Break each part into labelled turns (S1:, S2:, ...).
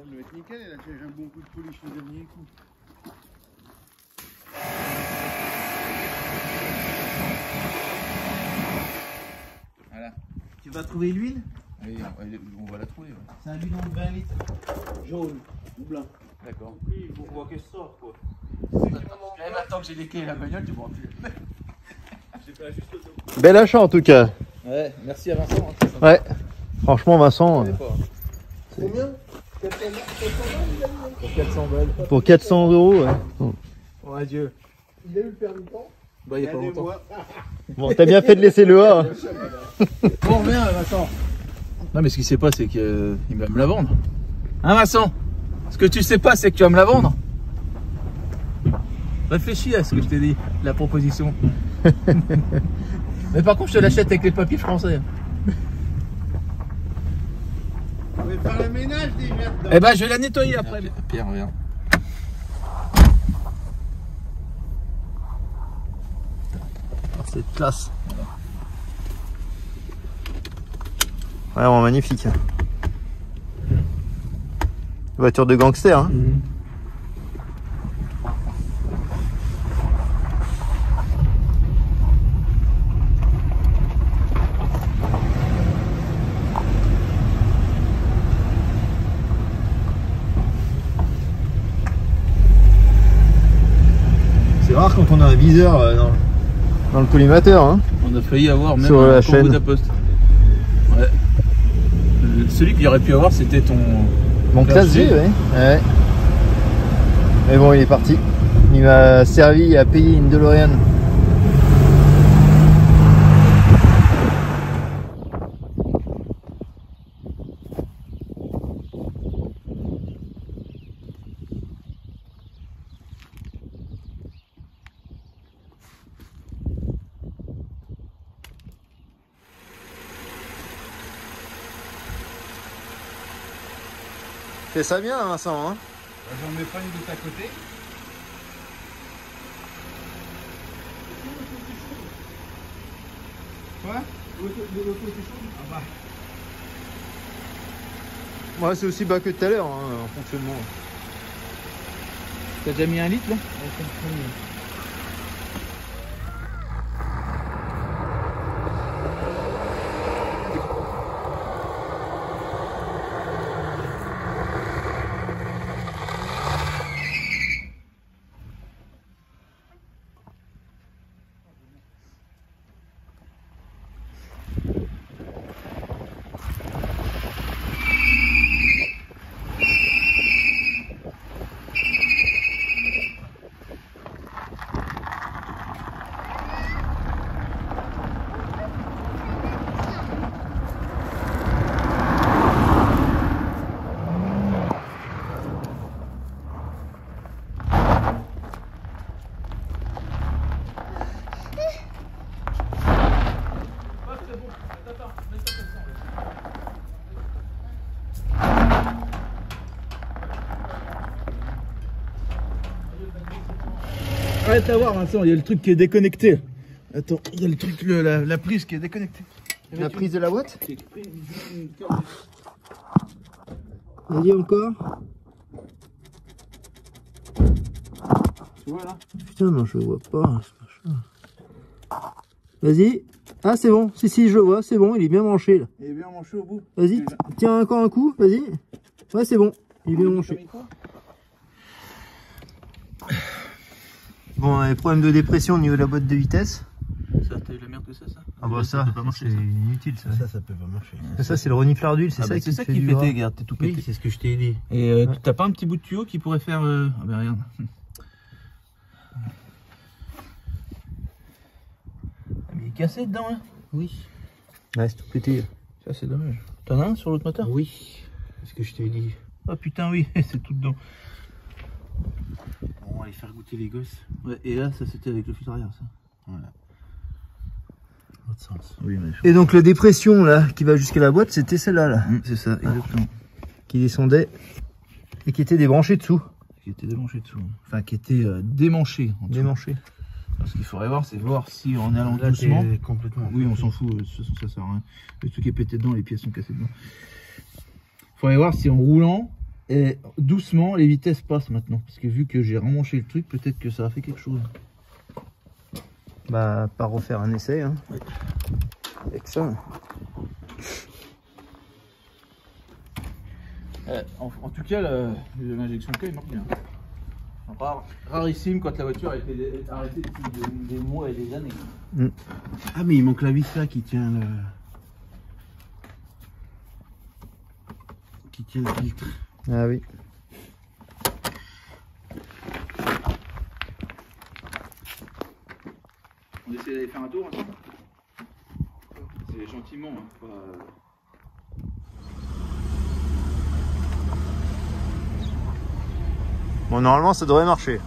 S1: doit être nickel, elle a déjà un bon coup de polish le dernier coup.
S2: Voilà.
S3: Tu vas trouver l'huile?
S2: Oui, on va la trouver. Ouais.
S3: C'est un bidon de 20 litres. Jaune ou blanc.
S2: D'accord.
S1: Il faut voir qu'elle sort quoi.
S2: Maintenant que j'ai les clés et la bagnole, tu pourras plus.
S4: Bel achat en tout cas.
S2: Ouais, merci à Vincent.
S4: Ouais. Franchement Vincent.
S3: Combien?
S2: 400 balles.
S4: Pour 400 €. Ouais.
S2: Oh adieu.
S3: Il a eu le permis quand?
S2: Bah il y a pas longtemps.
S4: Bon, t'as bien fait de laisser le A.
S2: Bon, reviens Vincent. Non mais ce qui s'est pas c'est qu'il va me la vendre. Hein Vincent? Ce que tu sais pas c'est que tu vas me la vendre. Réfléchis à ce que je t'ai dit, la proposition. Mais par contre je te l'achète avec les papiers français.
S1: On va faire le ménage des merdes.
S2: Eh ben je vais la nettoyer après. Pierre, viens.
S4: C'est classe. Vraiment magnifique. Voiture de gangster. Hein. C'est rare quand on a un viseur dans le collimateur. Hein.
S2: On a failli avoir même
S4: Sur la
S2: un
S4: chaîne.
S2: bout d'Aposte. Ouais. Celui qu'il aurait pu avoir c'était ton...
S4: Mon classe G, ouais. Ouais. Mais bon, il est parti. Il m'a servi à payer une DeLorean. Fais ça bien, Vincent. Hein.
S2: J'en mets pas une goutte à côté. Quoi? Ah bah.
S4: Ouais, c'est aussi bas que tout à l'heure hein, en fonctionnement.
S2: T'as déjà mis 1 litre là? Arrête à voir Vincent, il y a le truc qui est déconnecté. Attends, il y a le truc, la prise qui est déconnectée.
S4: La prise de la boîte?
S3: Vas-y encore.
S2: Tu vois là?
S3: Putain, non, je vois pas. Vas-y. Ah, c'est bon. Si, je le vois. C'est bon, il est bien branché là.
S2: Il est bien manché au bout.
S3: Vas-y, tiens encore un coup. Vas-y. Ouais, c'est bon. Il est bien branché.
S4: Bon, on a des problèmes de dépression au niveau de la boîte de vitesse.
S2: Ça, t'as eu la merde que ça?
S4: Ah bah ça, c'est inutile ça.
S3: Ça peut pas marcher.
S4: Ça c'est le reniflard d'huile, c'est
S2: Ah
S4: ça
S2: bah,
S4: qui
S2: c'est ça
S4: fait
S2: qui
S4: du
S2: fait
S4: gras.
S2: tes gardes, t'es tout pété.
S3: Oui, c'est ce que je t'ai dit.
S2: Et t'as pas un petit bout de tuyau qui pourrait faire... Ah bah regarde. Ah, mais il est cassé dedans hein?
S3: Oui.
S4: Ouais, c'est tout pété.
S2: Ça c'est dommage. T'en as un sur l'autre moteur?
S3: Oui. C'est ce que je t'ai dit.
S2: Ah putain oui, c'est tout dedans.
S3: Bon, on va aller faire goûter les gosses.
S2: Ouais, et là ça c'était avec le filtre arrière ça.
S3: Voilà. Autre sens.
S2: Oui mais...
S4: Et donc la dépression là, qui va jusqu'à la boîte, c'était celle-là là,
S2: c'est ça, exactement.
S4: qui descendait et qui était débranchée dessous.
S2: Qui était démanché dessous. Enfin qui était démanché. En dessous.
S4: Démanchée.
S2: Ce qu'il faudrait voir, c'est voir si en allant
S3: Là,
S2: doucement...
S3: t'es complètement...
S2: Oui, on s'en fout, ça sert à rien. Le truc est pété dedans, les pièces sont cassées dedans. Il faudrait voir si en roulant, Et doucement, les vitesses passent maintenant. Parce que vu que j'ai remanché le truc, peut-être que ça a fait quelque chose.
S4: Bah, pas refaire un essai, hein.
S2: Ouais.
S4: Avec ça.
S2: En tout cas, l'injection K, il marche bien. Rarissime quand la voiture a été arrêtée depuis des mois et des années.
S1: Ah mais il manque la vis là qui tient le... Qui tient le filtre.
S4: Ah oui.
S2: On essaie d'aller faire un tour ensemble. C'est gentiment, hein, pas...
S4: Bon, normalement, ça devrait marcher.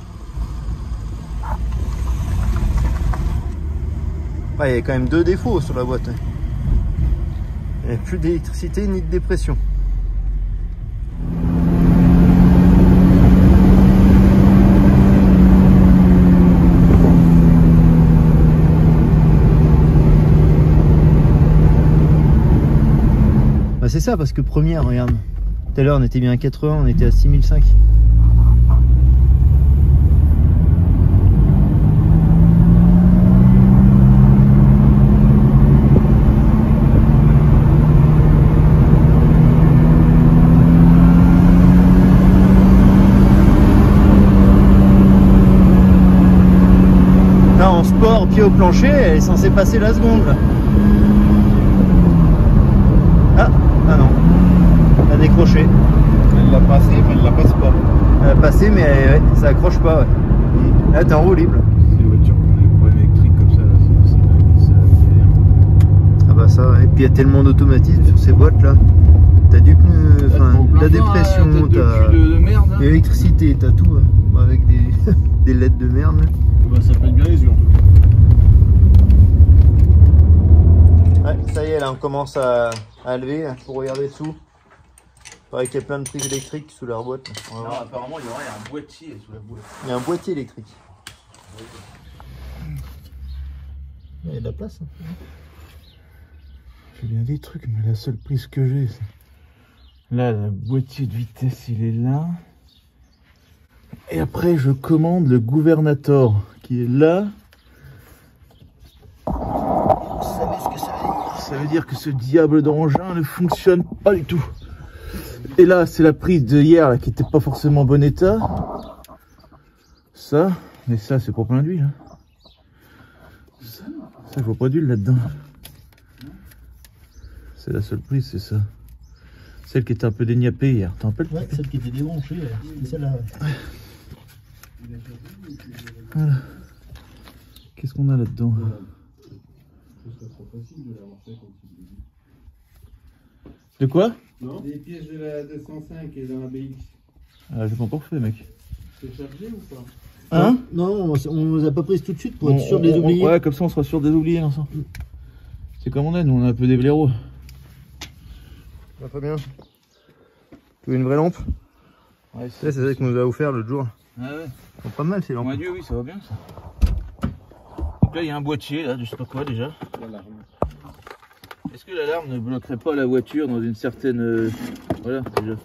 S4: Ouais, il y a quand même 2 défauts sur la boîte. Il n'y a plus d'électricité ni de dépression. Bah c'est ça, parce que première, regarde. Tout à l'heure, on était bien à 80, on était à 6005. En sport, pied au plancher, elle est censée passer la seconde là. Ah non, elle a décroché.
S1: Elle l'a passé, mais elle la passe pas.
S4: Elle a passé, mais ouais, ça accroche pas. Ouais. Là, t'es en roue libre.
S1: C'est les voitures qui ont des problèmes électriques comme ça, là,
S4: Ah bah ça, ouais. Et puis il y a tellement d'automatisme sur ces boîtes là. T'as du pneu, enfin, la dépression, t'as l'électricité, t'as tout, hein. Avec des, des LED de merde. Là.
S1: bah, ça pète bien les yeux en tout cas.
S4: Ouais, ça y est, là on commence à lever là, pour regarder dessous. Il paraît qu'il y a plein de prises électriques sous la boîte. Là.
S2: Non, apparemment il y aurait un boîtier sous la boîte.
S4: Il y a un boîtier électrique. Il y a de la place. Hein.
S2: J'ai bien des trucs, mais la seule prise que j'ai, c'est... Là, le boîtier de vitesse, il est là. Et après, je commande le Gouvernator, qui est là. Vous savez ce que ça veut dire? Ça veut dire que ce diable d'engin ne fonctionne pas du tout. Et là, c'est la prise de hier, là, qui n'était pas forcément en bon état. Ça, mais ça, c'est pour plein d'huile. Hein. Ça, je vois pas d'huile là-dedans. C'est la seule prise, c'est ça. Celle qui était un peu déniapée hier, t'en rappelles?
S3: Ouais, celle qui était débranchée, c'était celle-là.
S2: Voilà. Qu'est-ce qu'on a là-dedans? De quoi?
S1: Non. Les pièces de la 205 et dans la BX.
S2: Ah, j'ai pas encore fait, mec.
S1: C'est chargé ou pas?
S3: Hein? Non, on nous a pas prises tout de suite pour être sûr de les oublier.
S2: Ouais, comme ça on sera sûr de les oublier l'ensemble. C'est comme on est, nous on est un peu des blaireaux.
S4: Ça va pas bien. Tu veux une vraie lampe?
S2: Ouais,
S4: c'est ça qu'on nous a offert l'autre jour.
S2: Ah ouais.
S4: Ils sont pas mal ces lampes.
S2: On a dit oui, ça va bien ça. Donc là il y a un boîtier là, je sais pas quoi déjà. Est-ce que l'alarme ne bloquerait pas la voiture dans une certaine... Voilà, déjà.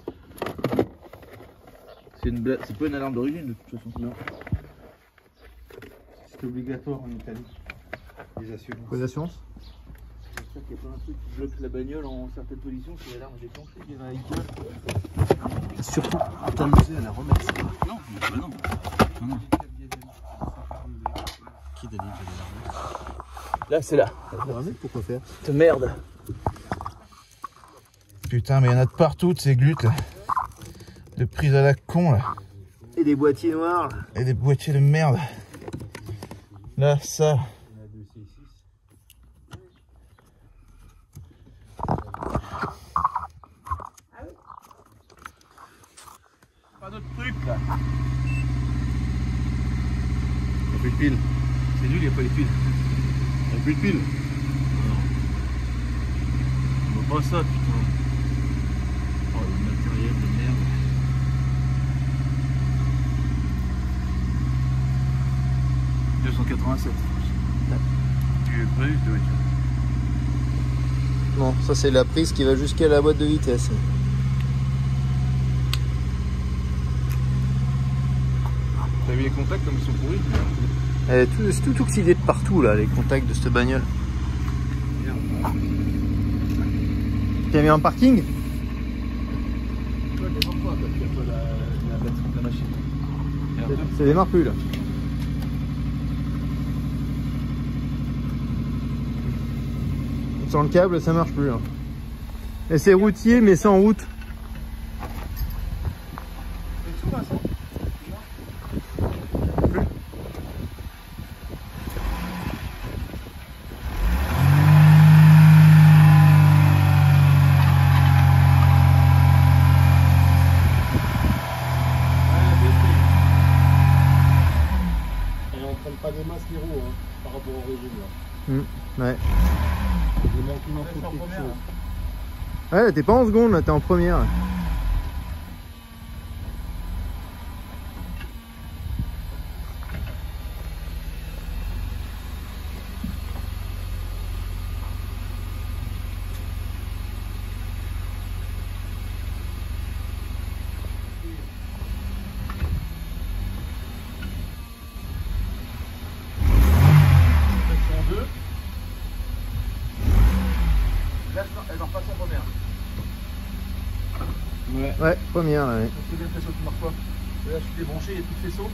S2: C'est pas une alarme d'origine de toute façon. Non.
S1: C'est obligatoire en Italie. Les assurances.
S4: Quoi d'assurance?
S2: J'espère qu'il y a pas un truc qui bloque la bagnole en certaines positions si l'alarme est déclenchée. Il y en a une.
S1: Surtout, t'amuser à la remettre.
S2: Non, bah non. Non.
S1: Qui t'a dit que j'allais la remettre?
S2: Là, c'est là.
S4: La remettre, pourquoi faire?
S2: Cette merde. Putain, mais il y en a de partout de ces glutes là. De prise à la con là.
S4: Et des boîtiers noirs là.
S2: Et des boîtiers de merde. Là, ça. Pas d'autres trucs là.
S1: Il n'y a plus de piles.
S2: C'est nul, il n'y a pas les piles.
S1: Il n'y a plus de piles.
S2: On voit pas ça, putain. Oh, le matériel de merde. « 287. Tu es prévu cette voiture?
S4: Non, ça c'est la prise qui va jusqu'à la boîte de vitesse.
S2: vu les contacts comme ils sont pourris?
S4: C'est tout oxydé de partout là, les contacts de cette bagnole. Tu l'as mis en parking? Ça démarre plus là. Sans le câble, ça marche plus. Hein. Et c'est routier, mais sans route.
S1: Pas des masses les roues hein, par rapport au régime là.
S4: Ouais.
S1: Il manque une info quelque chose.
S4: Ouais, t'es pas en seconde là, t'es en première.
S2: Elle va repasser en première.
S4: Ouais, première là. Ouais.
S2: C'est bien le faisceau qui marque quoi? Là, je suis débranché, il n'y a plus de faisceau.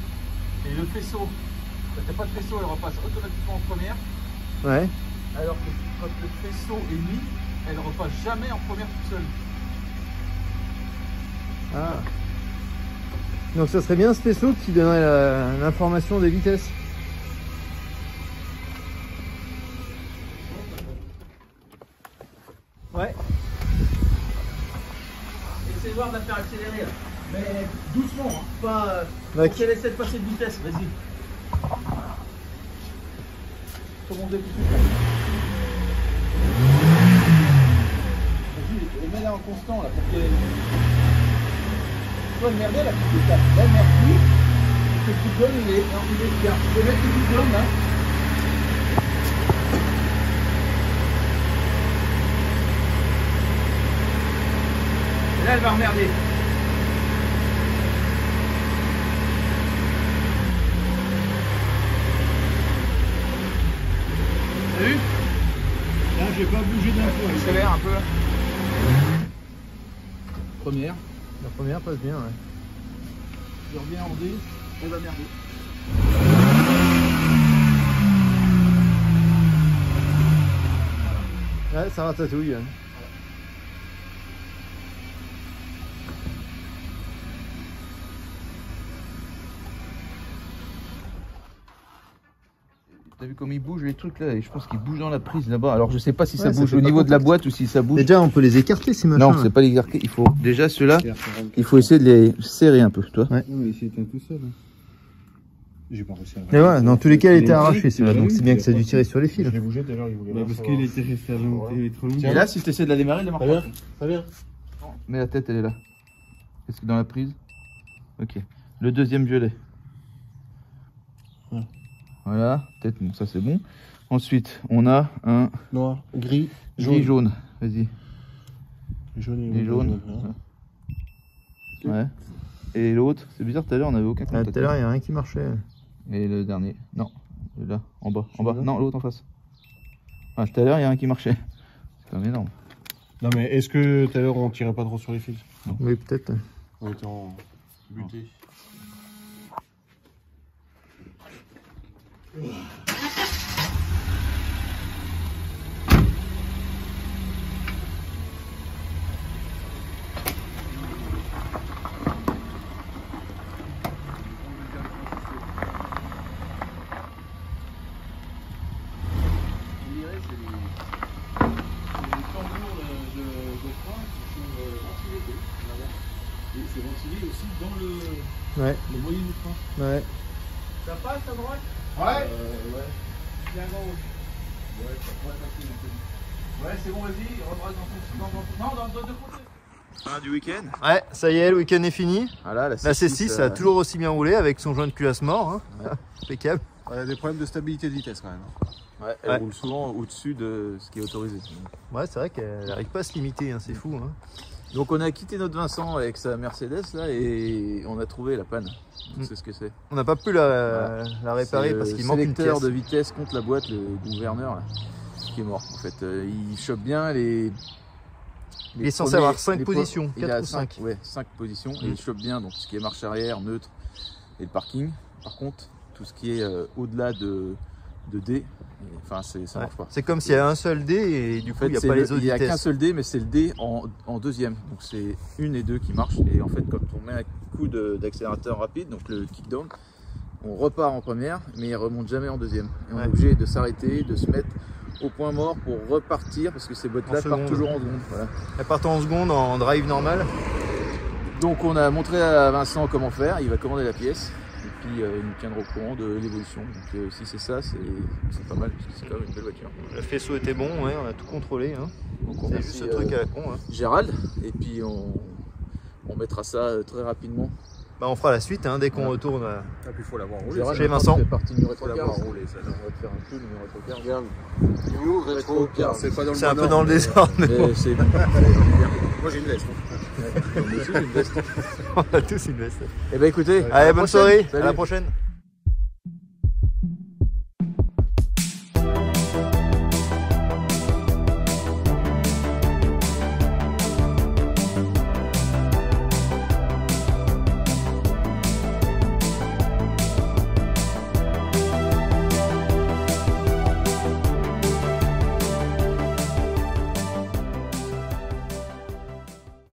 S2: Et le faisceau, quand il n'y a pas de faisceau, elle repasse automatiquement en première.
S4: Ouais.
S2: Alors que quand le faisceau est mis, elle ne repasse jamais en première toute seule.
S4: Ah. Donc ça serait bien ce faisceau qui donnerait l'information des vitesses. Ouais.
S1: Essayez de voir de la faire accélérer. Mais doucement, hein. Pas.
S4: Ouais.
S1: Qu'elle essaie de passer de vitesse, vas-y. Commandez tout de suite. Vas-y, mets-la en constant là pour qu'elle. Toi, le merdier, la petite là. Là, elle merde plus. Le diplôme, il est bien. Tu peux mettre le diplôme là. Et là, elle va remerder. T'as vu? Là, j'ai pas bougé d'un coup.
S2: Accélère un peu là. Première.
S4: La première passe bien, ouais.
S1: Je reviens en D, elle va merder.
S4: Ouais, ça ratatouille. Hein.
S2: T'as vu comme il bouge les trucs là? Et je pense qu'il bouge dans la prise là-bas. Alors je sais pas si ça
S4: Ouais, ça
S2: bouge
S4: fait
S2: au
S4: pas
S2: niveau de la
S4: contact.
S2: boîte ou si ça bouge.
S4: Déjà, on peut les écarter ces machins.
S2: Non,
S4: là.
S2: c'est pas les arquer. Il faut déjà ceux-là. Il faut essayer de les serrer un peu, toi.
S4: Ouais.
S1: Non, mais il s'éteint tout seul. Hein. J'ai pas réussi à.
S4: Mais ouais, dans tous les cas, elle était arrachée celle-là, donc c'est bien que ça a dû tirer sur les fils.
S1: Je l'ai bougé tout à l'heure, il voulait. Parce qu'il était resté à trop long.
S2: Et là, si tu essaies de la démarrer, elle démarre pas.
S1: Très bien.
S2: Mais la tête, elle est là. Est-ce que dans la prise? Ok. Le deuxième violet.
S1: Ouais.
S2: Voilà, tête, bon, ça c'est bon. Ensuite, on a un
S1: Noir, gris,
S2: gris jaune. Vas-y.
S1: Jaune
S2: Et jaune. Ouais. Et l'autre, c'est bizarre, tout à l'heure on avait aucun
S4: Ah,
S2: contact.
S4: tout à l'heure, il n'y a rien qui marchait.
S2: Et le dernier, non. Là, en bas. Non, l'autre en face. Ah, tout à l'heure, il y a un qui marchait. C'est quand même énorme.
S1: Non, mais est-ce que tout à l'heure on tirait pas trop sur les fils?
S4: Oui, peut-être.
S1: On était en buté. C'est ventilé aussi dans
S4: Ouais.
S1: le moyen du train.
S4: Ouais.
S1: Ça passe à droite?
S2: Ouais.
S1: Ouais. Bien gauche. Ouais, ça pourrait passer un peu.
S2: Ouais, c'est bon, vas-y, rebrasse dans deux côtés. Fin du week-end.
S4: Ouais, ça y est, le week-end est fini.
S2: Voilà,
S4: La C6 ça a toujours aussi bien roulé avec son joint de culasse mort. Hein.
S2: Ouais.
S4: Impeccable.
S1: Il y a des problèmes de stabilité de vitesse quand même.
S2: Ouais, elle
S4: Ouais.
S2: roule souvent au-dessus de ce qui est autorisé.
S4: Ouais, c'est vrai qu'elle n'arrive pas à se limiter, hein, c'est fou. Hein.
S2: Donc on a quitté notre Vincent avec sa Mercedes là et on a trouvé la panne. C'est ce que c'est.
S4: On n'a pas pu la réparer parce qu'il manque une pièce.
S2: Le sélecteur de vitesse contre la boîte, le gouverneur là, qui est mort. En fait, il chope bien les.
S4: Il est censé avoir 5 positions, 4 ou 5.
S2: Ouais, 5 positions et il chope bien donc ce qui est marche arrière, neutre et le parking. Par contre, tout ce qui est au-delà de D, enfin ça marche pas.
S4: C'est comme s'il y a un seul D et du coup il n'y a pas les autres vitesses.
S2: Il n'y a qu'un seul D, mais c'est le D en deuxième. Donc c'est 1 et 2 qui marchent. Et en fait, quand on met un coup d'accélérateur rapide, donc le kickdown, on repart en première, mais il remonte jamais en deuxième. Et on est obligé de s'arrêter, de se mettre au point mort pour repartir parce que ces boîtes-là partent toujours en seconde. Voilà.
S4: Elles partent en seconde en drive normal.
S2: Donc on a montré à Vincent comment faire, il va commander la pièce et puis il nous tiendra au courant de l'évolution. Donc si c'est ça, c'est pas mal parce que c'est quand même une belle voiture.
S4: Le faisceau était bon, ouais, on a tout contrôlé. Hein.
S2: Donc on
S4: a juste ce truc à la con. Hein.
S2: Gérald, et puis on mettra ça très rapidement.
S4: Bah on fera la suite hein, dès qu'on retourne
S1: Ah, puis il faut l'avoir roulé.
S4: chez Vincent.
S2: C'est parti numéro 3
S1: l'avoir roulé, ça.
S2: On va te faire un coup numéro 3
S1: Regarde. New rétro car, c'est pas dans le
S4: C'est un peu dans le désordre. Mais
S2: bon. C'est bien.
S1: Moi j'ai une veste.
S2: On a tous une veste.
S4: On a tous une veste.
S2: Eh ben écoutez,
S4: allez, bonne soirée, à la prochaine.